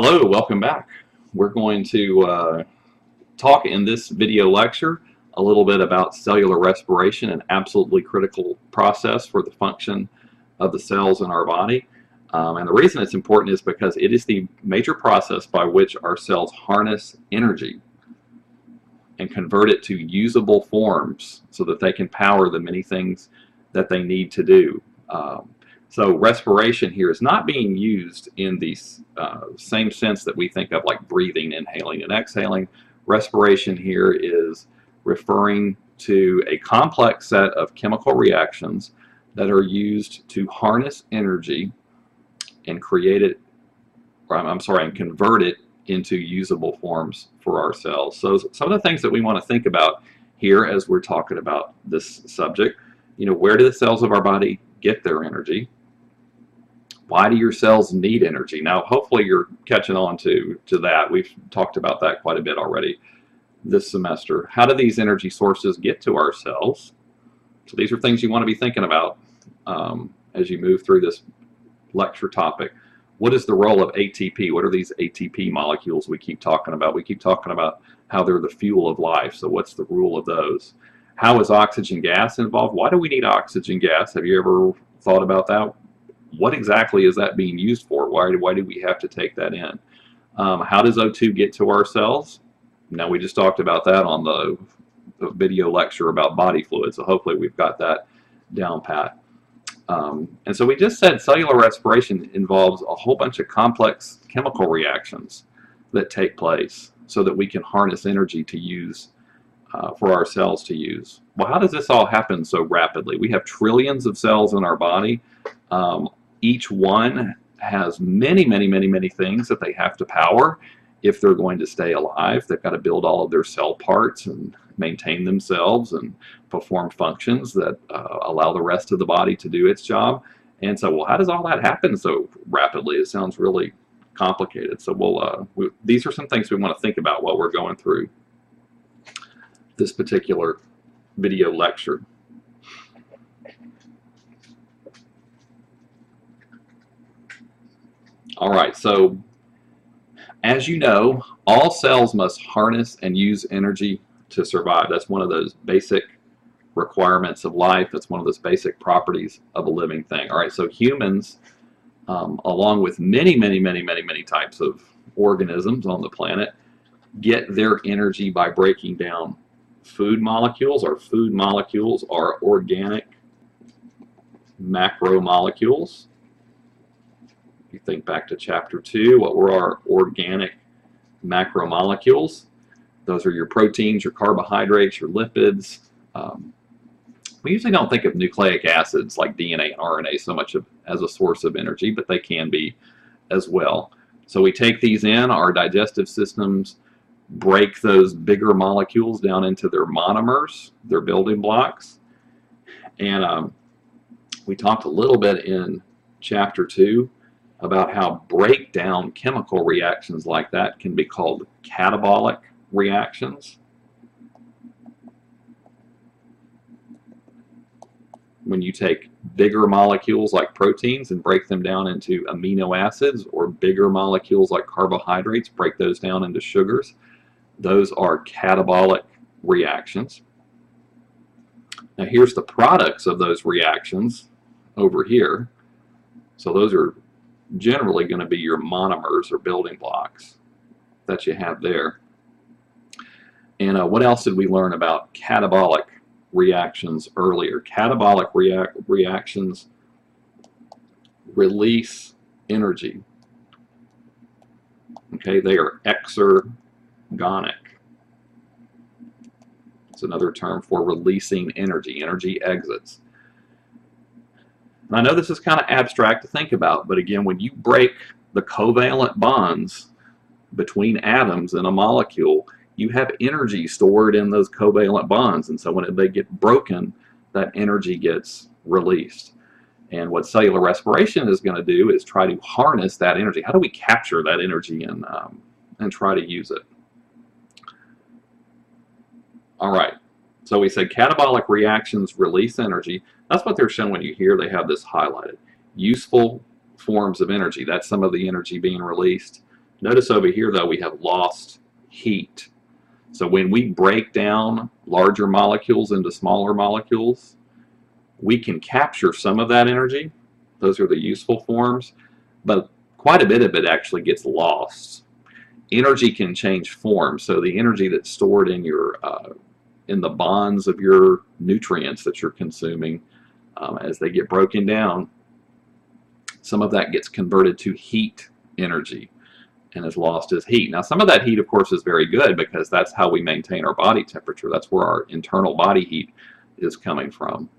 Hello, welcome back. We're going to talk in this video lecture a little bit about cellular respiration, an absolutely critical process for the function of the cells in our body. And the reason it's important is because it is the major process by which our cells harness energy and convert it to usable forms so that they can power the many things that they need to do. So respiration here is not being used in the same sense that we think of like breathing, inhaling, and exhaling. Respiration here is referring to a complex set of chemical reactions that are used to harness energy and create it, and convert it into usable forms for our cells. So some of the things that we want to think about here as we're talking about this subject, where do the cells of our body get their energy? Why do your cells need energy? Now, hopefully you're catching on to that. We've talked about that quite a bit already this semester. How do these energy sources get to our cells? So these are things you want to be thinking about as you move through this lecture topic. What is the role of ATP? What are these ATP molecules we keep talking about? We keep talking about how they're the fuel of life. So what's the role of those? How is oxygen gas involved? Why do we need oxygen gas? Have you ever thought about that? What exactly is that being used for? Why do we have to take that in? How does O2 get to our cells? Now, we just talked about that on the video lecture about body fluid, so hopefully we've got that down pat. And so we just said cellular respiration involves a whole bunch of complex chemical reactions that take place so that we can harness energy to use for our cells to use. Well, how does this all happen so rapidly? We have trillions of cells in our body. Each one has many things that they have to power if they're going to stay alive. They've got to build all of their cell parts and maintain themselves and perform functions that allow the rest of the body to do its job. And so, well, how does all that happen so rapidly? It sounds really complicated. So these are some things we want to think about while we're going through this particular video lecture. All right, so as you know, all cells must harness and use energy to survive. That's one of those basic requirements of life. That's one of those basic properties of a living thing. All right, so humans, along with many types of organisms on the planet, get their energy by breaking down food molecules. Our food molecules are organic macromolecules. If you think back to chapter 2, what were our organic macromolecules? Those are your proteins, your carbohydrates, your lipids. We usually don't think of nucleic acids like DNA and RNA so much as a source of energy, but they can be as well. So we take these in, our digestive systems break those bigger molecules down into their monomers, their building blocks. And we talked a little bit in chapter 2 about how breakdown chemical reactions like that can be called catabolic reactions. When you take bigger molecules like proteins and break them down into amino acids, or bigger molecules like carbohydrates, break those down into sugars, those are catabolic reactions. Now here's the products of those reactions over here. So those are generally going to be your monomers or building blocks that you have there. And what else did we learn about catabolic reactions earlier? Catabolic reactions release energy. Okay, they are exergonic. It's another term for releasing energy. Energy exits. And I know this is kind of abstract to think about, but again, when you break the covalent bonds between atoms in a molecule, you have energy stored in those covalent bonds. And so when they get broken, that energy gets released. And what cellular respiration is going to do is try to harness that energy. How do we capture that energy and try to use it? All right. So we said catabolic reactions release energy. That's what they're showing you here. They have this highlighted. Useful forms of energy. That's some of the energy being released. Notice over here, though, we have lost heat. So when we break down larger molecules into smaller molecules, we can capture some of that energy. Those are the useful forms, but quite a bit of it actually gets lost. Energy can change form, so the energy that's stored in your in the bonds of your nutrients that you're consuming, as they get broken down, some of that gets converted to heat energy and is lost as heat. Now, some of that heat, of course, is very good because that's how we maintain our body temperature. That's where our internal body heat is coming from.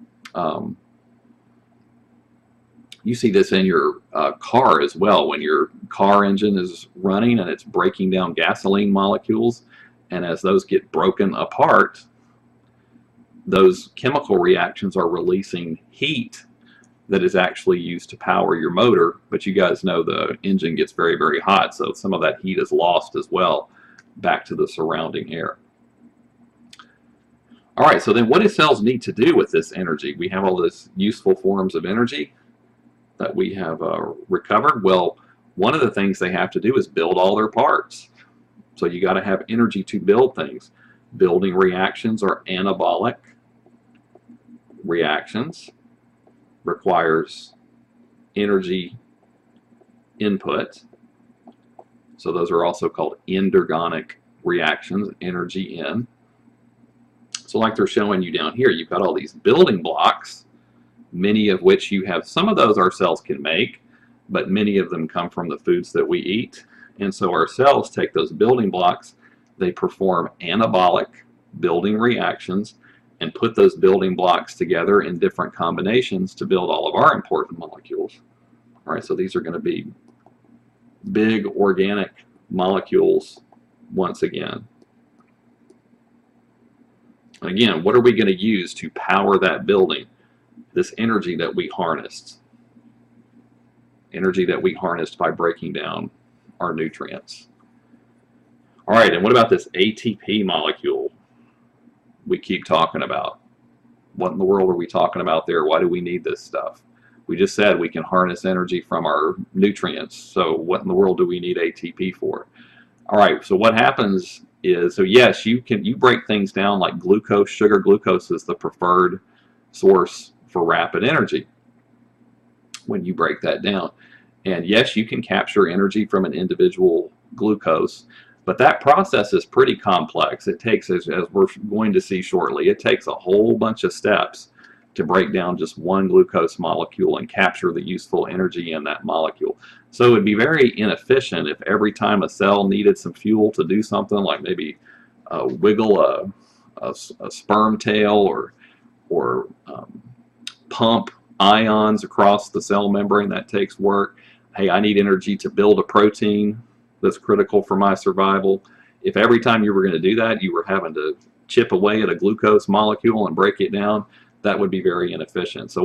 You see this in your car as well. When your car engine is running and it's breaking down gasoline molecules, and as those get broken apart, those chemical reactions are releasing heat that is actually used to power your motor. But you guys know the engine gets very, very hot, so some of that heat is lost as well back to the surrounding air. All right, so then what do cells need to do with this energy? We have all these useful forms of energy that we have recovered. Well, one of the things they have to do is build all their parts. So you got to have energy to build things. Building reactions are anabolic reactions. Requires energy input. So those are also called endergonic reactions, energy in. So like they're showing you down here, you've got all these building blocks, many of which you have, some of those our cells can make, but many of them come from the foods that we eat. And so our cells take those building blocks, they perform anabolic building reactions, and put those building blocks together in different combinations to build all of our important molecules. All right, so these are going to be big organic molecules once again. And again, what are we going to use to power that building? This energy that we harnessed. Energy that we harnessed by breaking down our nutrients. All right, and what about this ATP molecule we keep talking about? What in the world are we talking about there? Why do we need this stuff? We just said we can harness energy from our nutrients. So what in the world do we need ATP for? All right, so what happens is, so yes, you break things down like glucose, sugar. Glucose is the preferred source for rapid energy when you break that down. And yes, you can capture energy from an individual glucose, but that process is pretty complex. It takes, as we're going to see shortly, it takes a whole bunch of steps to break down just one glucose molecule and capture the useful energy in that molecule. So it would be very inefficient if every time a cell needed some fuel to do something, like maybe wiggle a sperm tail or pump ions across the cell membrane. That takes work. Hey, I need energy to build a protein that's critical for my survival. If every time you were going to do that, you were having to chip away at a glucose molecule and break it down, that would be very inefficient. So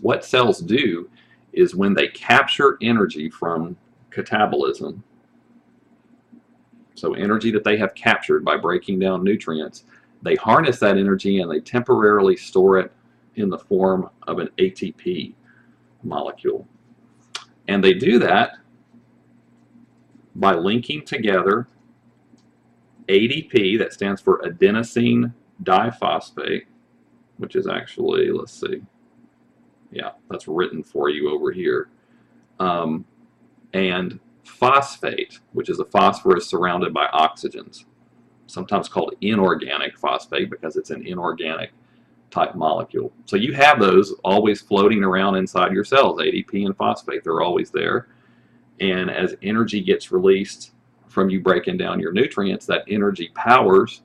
what cells do is when they capture energy from catabolism, so energy that they have captured by breaking down nutrients, they harness that energy and they temporarily store it in the form of an ATP molecule. And they do that by linking together ADP, that stands for adenosine diphosphate, which is actually, let's see, yeah, that's written for you over here, and phosphate, which is a phosphorus surrounded by oxygens, sometimes called inorganic phosphate because it's an inorganic type molecule. So you have those always floating around inside your cells, ADP and phosphate, they're always there. And as energy gets released from you breaking down your nutrients, that energy powers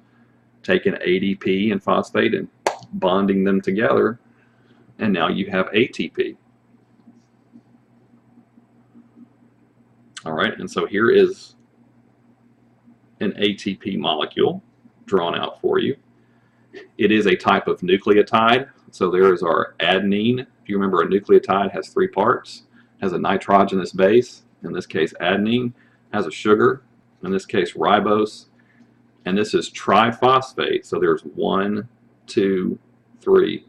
taking ADP and phosphate and bonding them together, and now you have ATP. All right, and so here is an ATP molecule drawn out for you. It is a type of nucleotide. So there is our adenine. If you remember, a nucleotide has 3 parts. It has a nitrogenous base, in this case adenine, has a sugar, in this case ribose, and this is triphosphate. So there's 1, 2, 3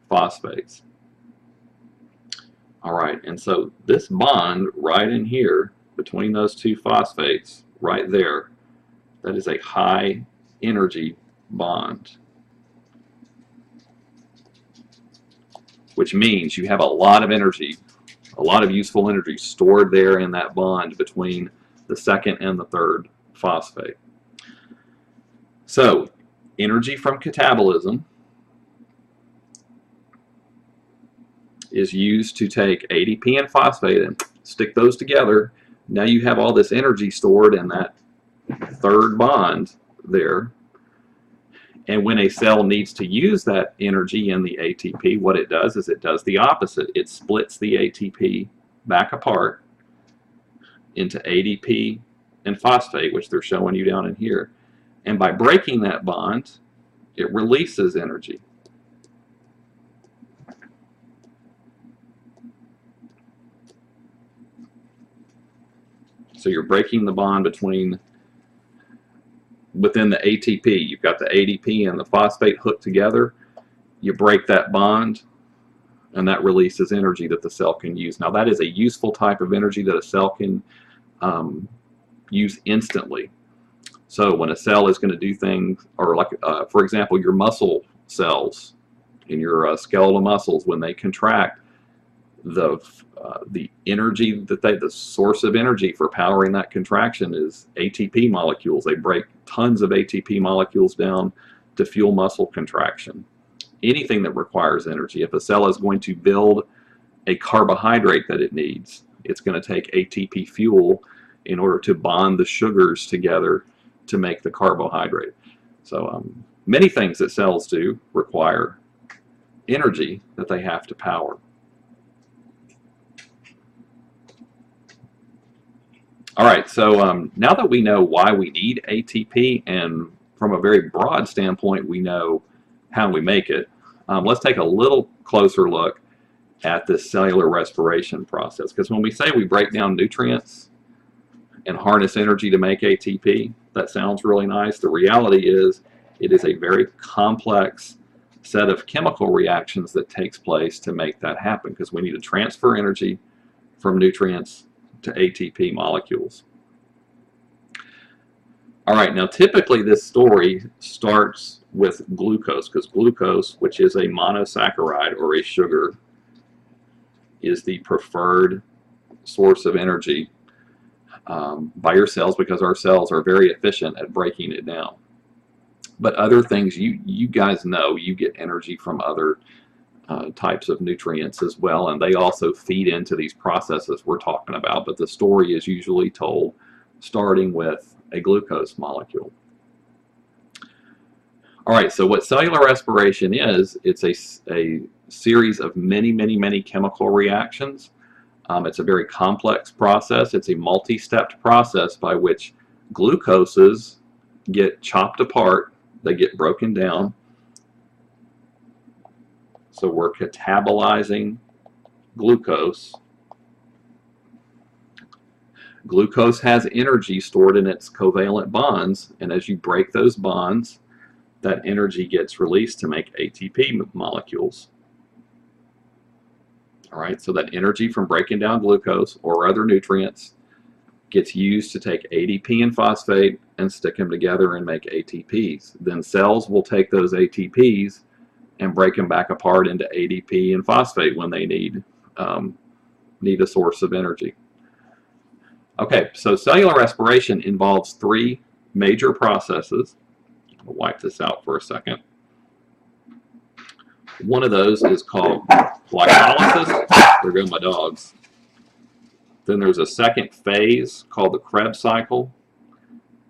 phosphates. All right, and so this bond right in here between those two phosphates right there, that is a high energy bond, which means you have a lot of energy, a lot of useful energy stored there in that bond between the second and the third phosphate. So, energy from catabolism is used to take ADP and phosphate and stick those together. Now you have all this energy stored in that third bond there. And when a cell needs to use that energy in the ATP, what it does is it does the opposite. It splits the ATP back apart into ADP and phosphate, which they're showing you down in here. And by breaking that bond, it releases energy. So you're breaking the bond within the ATP. You've got the ADP and the phosphate hooked together. You break that bond, and that releases energy that the cell can use. Now that is a useful type of energy that a cell can use instantly. So when a cell is going to do things, or like for example, your muscle cells in your skeletal muscles, when they contract, the energy that the source of energy for powering that contraction is ATP molecules. They break tons of ATP molecules down to fuel muscle contraction. Anything that requires energy, if a cell is going to build a carbohydrate that it needs, it's going to take ATP fuel in order to bond the sugars together to make the carbohydrate. So many things that cells do require energy that they have to power. All right, so now that we know why we need ATP, and from a very broad standpoint, we know how we make it, let's take a little closer look at this cellular respiration process. Because when we say we break down nutrients and harness energy to make ATP, that sounds really nice. The reality is it is a very complex set of chemical reactions that takes place to make that happen, because we need to transfer energy from nutrients to ATP molecules. All right, now typically this story starts with glucose, because glucose, which is a monosaccharide or a sugar, is the preferred source of energy by your cells, because our cells are very efficient at breaking it down. But other things, you guys know, you get energy from other types of nutrients as well, and they also feed into these processes we're talking about. But the story is usually told starting with a glucose molecule. All right, so what cellular respiration is, it's a series of many chemical reactions. It's a very complex process. It's a multi-stepped process by which glucoses get chopped apart, they get broken down. So we're catabolizing glucose. Glucose has energy stored in its covalent bonds, and as you break those bonds, that energy gets released to make ATP molecules. All right, so that energy from breaking down glucose or other nutrients gets used to take ADP and phosphate and stick them together and make ATPs. Then cells will take those ATPs and break them back apart into ADP and phosphate when they need a source of energy. Okay, so cellular respiration involves three major processes. I'll wipe this out for a second. One of those is called glycolysis. There go my dogs. Then there's a second phase called the Krebs cycle.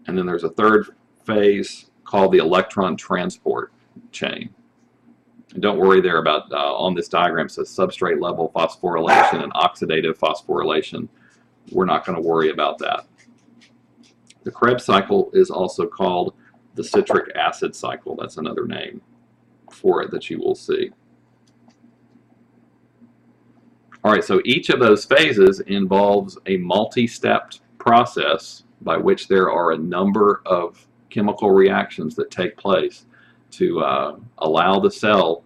And then there's a third phase called the electron transport chain. And don't worry there about, on this diagram it says substrate level phosphorylation and oxidative phosphorylation. We're not going to worry about that. The Krebs cycle is also called the citric acid cycle. That's another name for it that you will see. All right, so each of those phases involves a multi-stepped process by which there are a number of chemical reactions that take place to allow the cell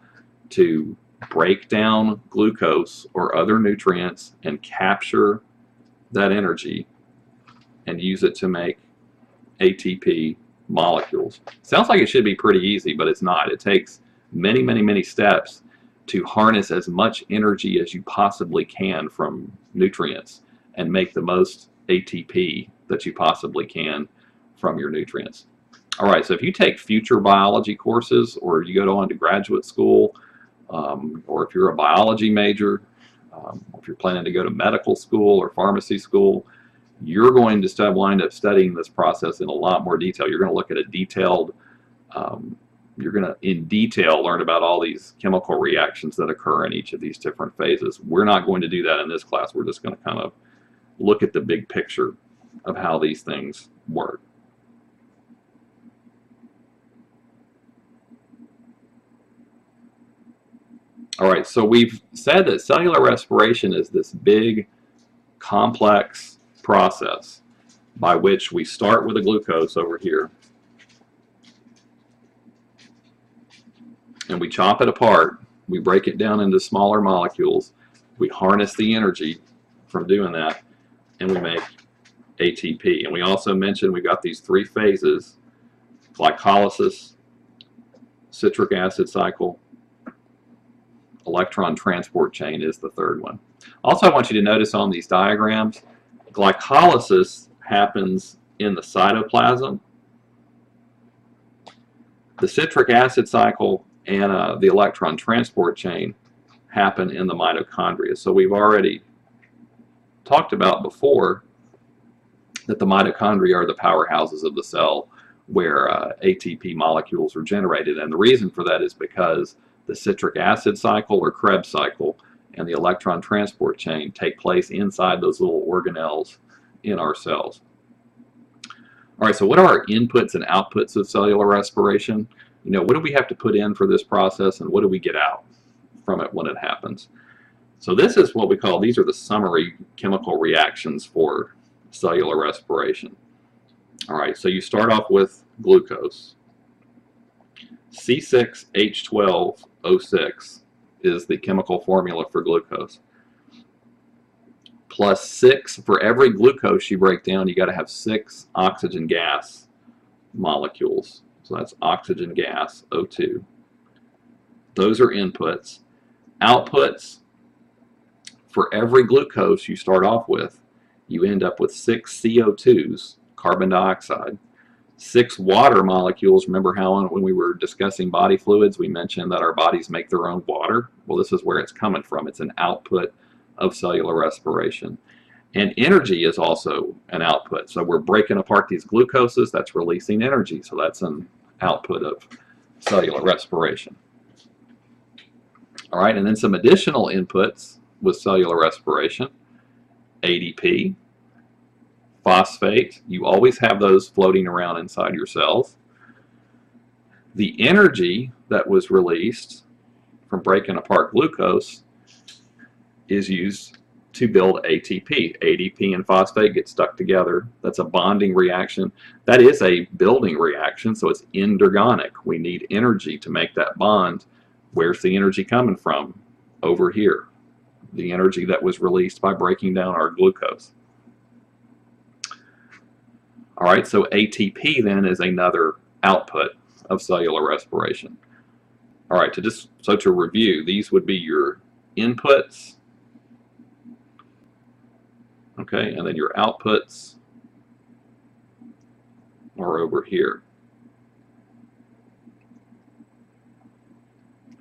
to break down glucose or other nutrients and capture that energy and use it to make ATP molecules. Sounds like it should be pretty easy, but it's not. It takes many, many, many steps to harness as much energy as you possibly can from nutrients and make the most ATP that you possibly can from your nutrients. All right, so if you take future biology courses, or you go on to graduate school, or if you're a biology major, if you're planning to go to medical school or pharmacy school, you're going to wind up studying this process in a lot more detail. You're going to look at a detailed, you're going to in detail learn about all these chemical reactions that occur in each of these different phases. We're not going to do that in this class. We're just going to kind of look at the big picture of how these things work. All right, so we've said that cellular respiration is this big, complex process by which we start with the glucose over here, and we chop it apart, we break it down into smaller molecules, we harness the energy from doing that, and we make ATP. And we also mentioned we've got these three phases: glycolysis, citric acid cycle, electron transport chain is the third one. Also, I want you to notice on these diagrams, glycolysis happens in the cytoplasm. The citric acid cycle and the electron transport chain happen in the mitochondria. So we've already talked about before that the mitochondria are the powerhouses of the cell where ATP molecules are generated. And the reason for that is because the citric acid cycle, or Krebs cycle, and the electron transport chain take place inside those little organelles in our cells. All right, so what are our inputs and outputs of cellular respiration? You know, what do we have to put in for this process, and what do we get out from it when it happens? So this is what we call, these are the summary chemical reactions for cellular respiration. All right, so you start off with glucose. C6H12O6 is the chemical formula for glucose. Plus 6, for every glucose you break down, you got to have 6 oxygen gas molecules. So that's oxygen gas, O2. Those are inputs. Outputs, for every glucose you start off with, you end up with 6 CO2s, carbon dioxide. 6 water molecules. Remember how when we were discussing body fluids, we mentioned that our bodies make their own water? Well, this is where it's coming from. It's an output of cellular respiration. And energy is also an output. So we're breaking apart these glucoses, that's releasing energy. So that's an output of cellular respiration. All right, and then some additional inputs with cellular respiration: ADP, phosphate. You always have those floating around inside your cells. The energy that was released from breaking apart glucose is used to build ATP. ADP and phosphate get stuck together. That's a bonding reaction. That is a building reaction, so it's endergonic. We need energy to make that bond. Where's the energy coming from? Over here. The energy that was released by breaking down our glucose. All right, so ATP then is another output of cellular respiration. All right, to review, these would be your inputs, okay, and then your outputs are over here.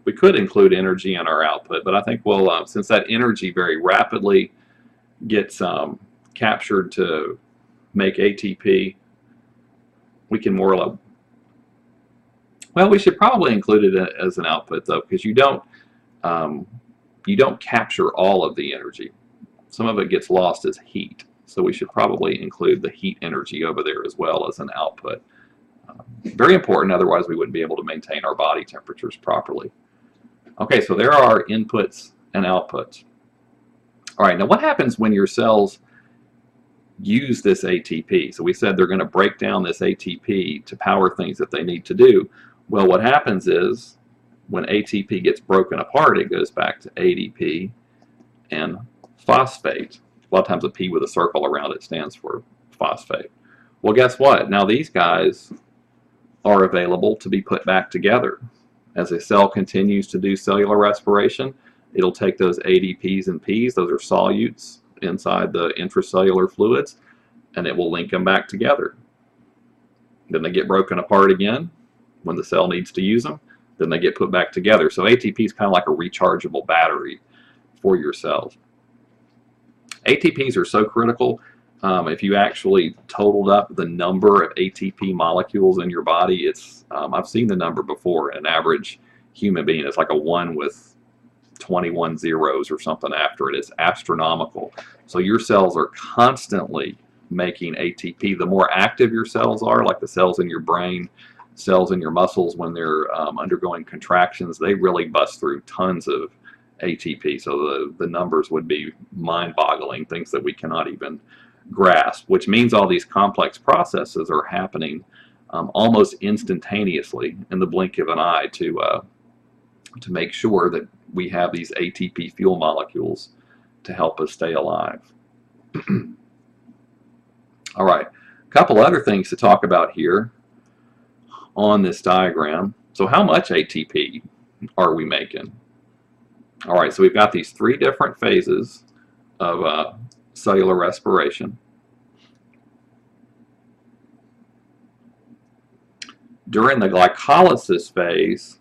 We could include energy in our output, but I think we'll, since that energy very rapidly gets captured to make ATP, we can more or less, well, we should probably include it as an output though, because you don't capture all of the energy. Some of it gets lost as heat, so we should probably include the heat energy over there as well as an output. Very important, otherwise we wouldn't be able to maintain our body temperatures properly. Okay, so there are inputs and outputs. All right, now what happens when your cells use this ATP? So we said they're going to break down this ATP to power things that they need to do. Well, what happens is when ATP gets broken apart, it goes back to ADP and phosphate. A lot of times a P with a circle around it stands for phosphate. Well, guess what? Now these guys are available to be put back together. As a cell continues to do cellular respiration, it'll take those ADPs and Ps, those are solutes inside the intracellular fluids, and it will link them back together. Then they get broken apart again when the cell needs to use them. Then they get put back together. So ATP is kind of like a rechargeable battery for your cells. ATPs are so critical. If you actually totaled up the number of ATP molecules in your body, it's I've seen the number before. An average human being, it's like a 1 with 21 zeros or something after it. It's astronomical. So your cells are constantly making ATP. The more active your cells are, like the cells in your brain, cells in your muscles, when they're undergoing contractions, they really bust through tons of ATP. So the numbers would be mind-boggling, things that we cannot even grasp, which means all these complex processes are happening almost instantaneously in the blink of an eye to make sure that we have these ATP fuel molecules to help us stay alive. All right, a couple other things to talk about here on this diagram. So how much ATP are we making? All right, so we've got these 3 different phases of cellular respiration. During the glycolysis phase,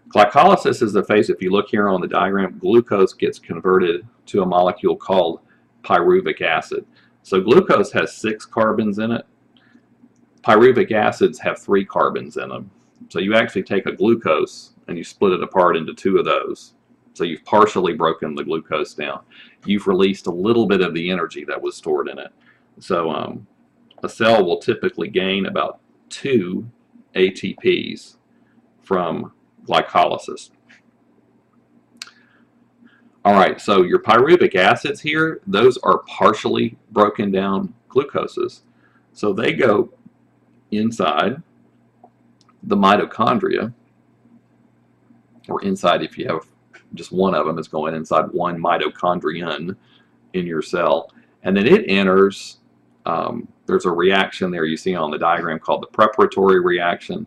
glycolysis is the phase, if you look here on the diagram, glucose gets converted to a molecule called pyruvic acid. So glucose has 6 carbons in it. Pyruvic acids have 3 carbons in them. So you actually take a glucose and you split it apart into 2 of those. So you've partially broken the glucose down. You've released a little bit of the energy that was stored in it. So a cell will typically gain about 2 ATPs from glycolysis. All right, so your pyruvic acids here, those are partially broken down glucoses. So they go inside the mitochondria, or inside, if you have just one of them, is going inside one mitochondrion in your cell. And then it enters, there's a reaction there you see on the diagram called the preparatory reaction.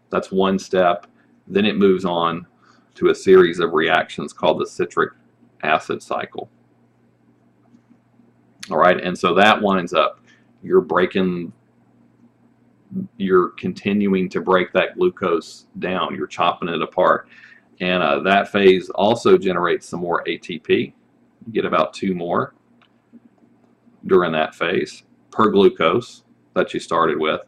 That's one step. Then it moves on to a series of reactions called the citric acid cycle. All right, and so that winds up, you're continuing to break that glucose down. You're chopping it apart. And that phase also generates some more ATP. You get about 2 more during that phase per glucose that you started with.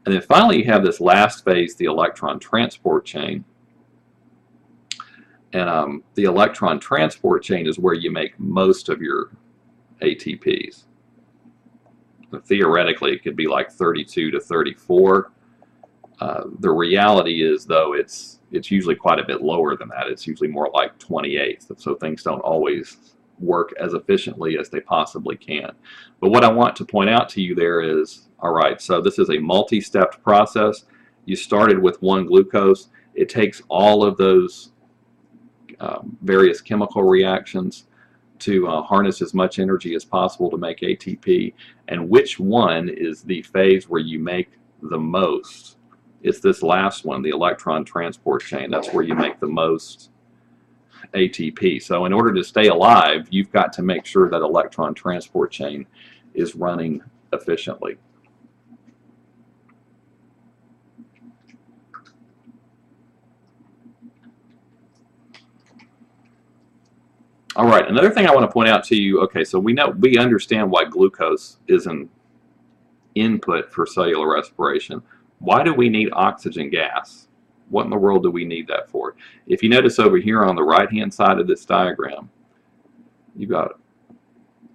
And then finally you have this last phase, the electron transport chain. And the electron transport chain is where you make most of your ATPs. Theoretically, it could be like 32 to 34. The reality is, though, it's usually quite a bit lower than that. It's usually more like 28. So things don't always work as efficiently as they possibly can. But what I want to point out to you there is, all right, so this is a multi-stepped process. You started with 1 glucose. It takes all of those various chemical reactions to harness as much energy as possible to make ATP. And which one is the phase where you make the most? It's this last one, the electron transport chain. That's where you make the most ATP. So in order to stay alive, you've got to make sure that electron transport chain is running efficiently. All right, another thing I want to point out to you, okay, so we understand why glucose is an input for cellular respiration. Why do we need oxygen gas? What in the world do we need that for? If you notice over here on the right-hand side of this diagram, you've got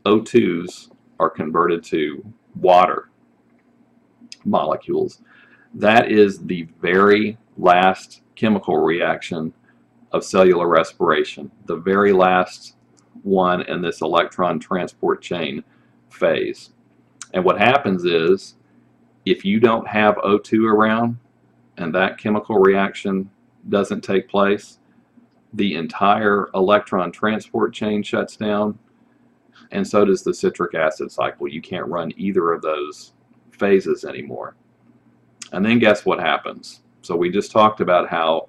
O2s are converted to water molecules. That is the very last chemical reaction of cellular respiration, the very last one in this electron transport chain phase. And what happens is, if you don't have O2 around and that chemical reaction doesn't take place, the entire electron transport chain shuts down and so does the citric acid cycle. You can't run either of those phases anymore. And then guess what happens? So we just talked about how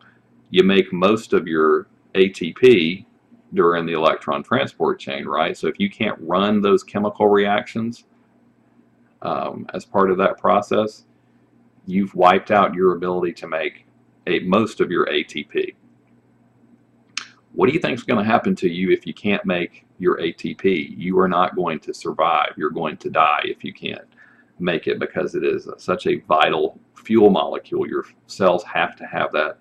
you make most of your ATP during the electron transport chain, right? So if you can't run those chemical reactions as part of that process, you've wiped out your ability to make most of your ATP. What do you think is going to happen to you if you can't make your ATP? You are not going to survive. You're going to die if you can't make it, because it is such a vital fuel molecule. Your cells have to have that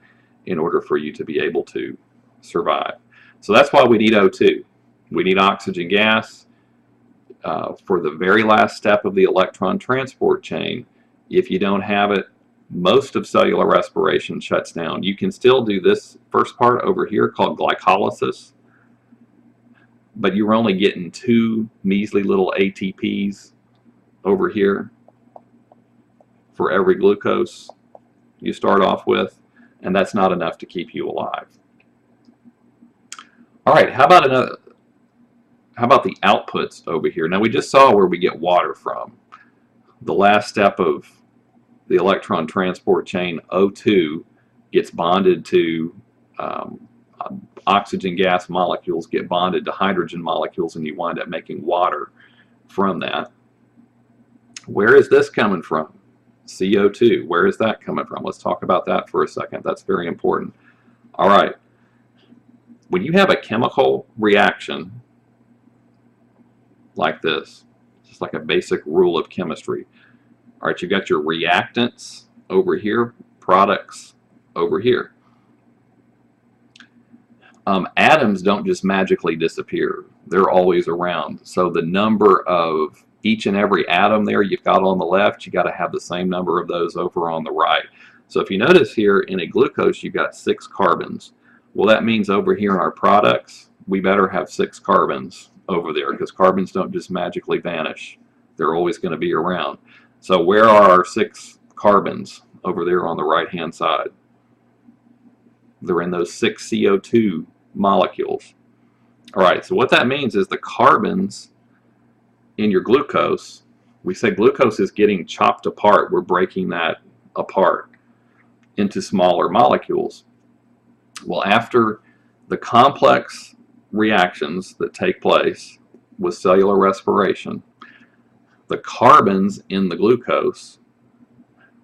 in order for you to be able to survive. So that's why we need O2. We need oxygen gas for the very last step of the electron transport chain. If you don't have it, most of cellular respiration shuts down. You can still do this first part over here called glycolysis, but you're only getting 2 measly little ATPs over here for every glucose you start off with, and that's not enough to keep you alive. All right, how about the outputs over here? Now we just saw where we get water from. The last step of the electron transport chain, O2, gets bonded to oxygen gas molecules, get bonded to hydrogen molecules, and you wind up making water from that. Where is this coming from? CO2. Where is that coming from? Let's talk about that for a second. That's very important. All right. When you have a chemical reaction like this, just like a basic rule of chemistry. All right, you've got your reactants over here, products over here. Atoms don't just magically disappear. They're always around. So the number of each and every atom there you've got on the left, you got to have the same number of those over on the right. So if you notice here in a glucose, you've got 6 carbons. Well, that means over here in our products, we better have 6 carbons over there, because carbons don't just magically vanish. They're always going to be around. So where are our 6 carbons over there on the right-hand side? They're in those 6 CO2 molecules. All right, so what that means is the carbons in your glucose, we say glucose is getting chopped apart. We're breaking that apart into smaller molecules. Well, after the complex reactions that take place with cellular respiration, the carbons in the glucose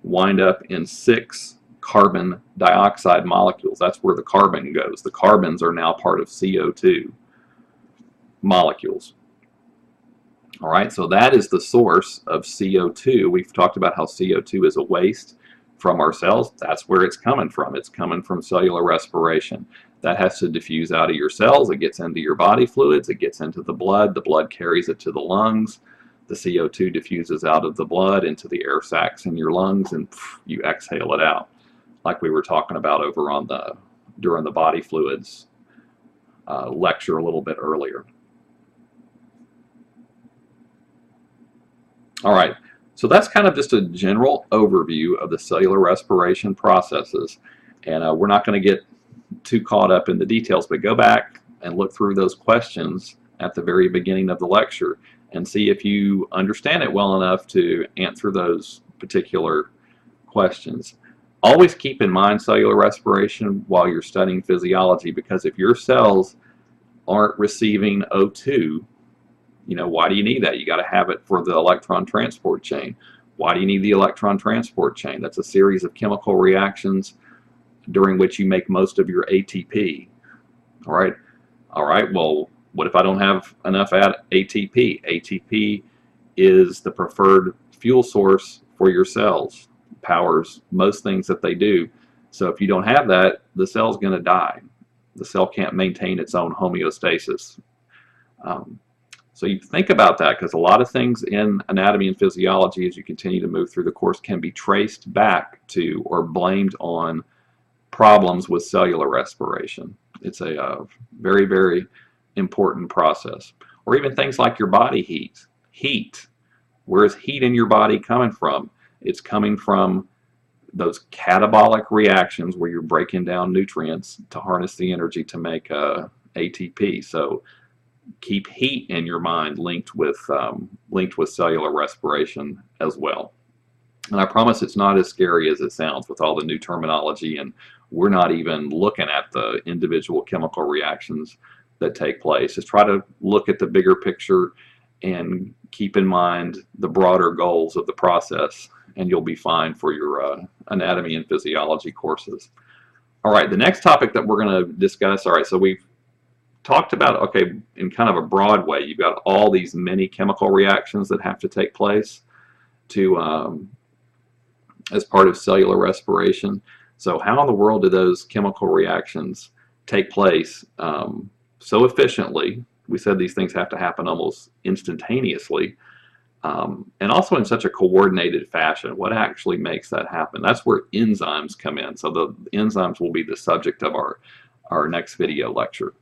wind up in 6 carbon dioxide molecules. That's where the carbon goes. The carbons are now part of CO2 molecules. All right, so that is the source of CO2. We've talked about how CO2 is a waste from our cells. That's where it's coming from. It's coming from cellular respiration. That has to diffuse out of your cells. It gets into your body fluids. It gets into the blood. The blood carries it to the lungs. The CO2 diffuses out of the blood into the air sacs in your lungs, and you exhale it out, like we were talking about over on during the body fluids lecture a little bit earlier. All right, so that's kind of just a general overview of the cellular respiration processes, and we're not going to get too caught up in the details, but go back and look through those questions at the very beginning of the lecture and see if you understand it well enough to answer those particular questions. Always keep in mind cellular respiration while you're studying physiology, because if your cells aren't receiving O2, you know, why do you need that? You got to have it for the electron transport chain. Why do you need the electron transport chain? That's a series of chemical reactions during which you make most of your ATP. All right. All right. Well, what if I don't have enough ATP? ATP is the preferred fuel source for your cells. It powers most things that they do. So if you don't have that, the cell's going to die. The cell can't maintain its own homeostasis. So you think about that, because a lot of things in anatomy and physiology as you continue to move through the course can be traced back to or blamed on problems with cellular respiration. It's a very, very important process. Or even things like your body heat. Heat. Where is heat in your body coming from? It's coming from those catabolic reactions where you're breaking down nutrients to harness the energy to make ATP. So keep heat in your mind linked with cellular respiration as well. And I promise it's not as scary as it sounds with all the new terminology, and we're not even looking at the individual chemical reactions that take place. Just try to look at the bigger picture and keep in mind the broader goals of the process, and you'll be fine for your anatomy and physiology courses. All right, the next topic that we're going to discuss, all right, so we've talked about, okay, in kind of a broad way, you've got all these many chemical reactions that have to take place to as part of cellular respiration. So how in the world do those chemical reactions take place so efficiently? We said these things have to happen almost instantaneously, and also in such a coordinated fashion. What actually makes that happen? That's where enzymes come in. So the enzymes will be the subject of our next video lecture.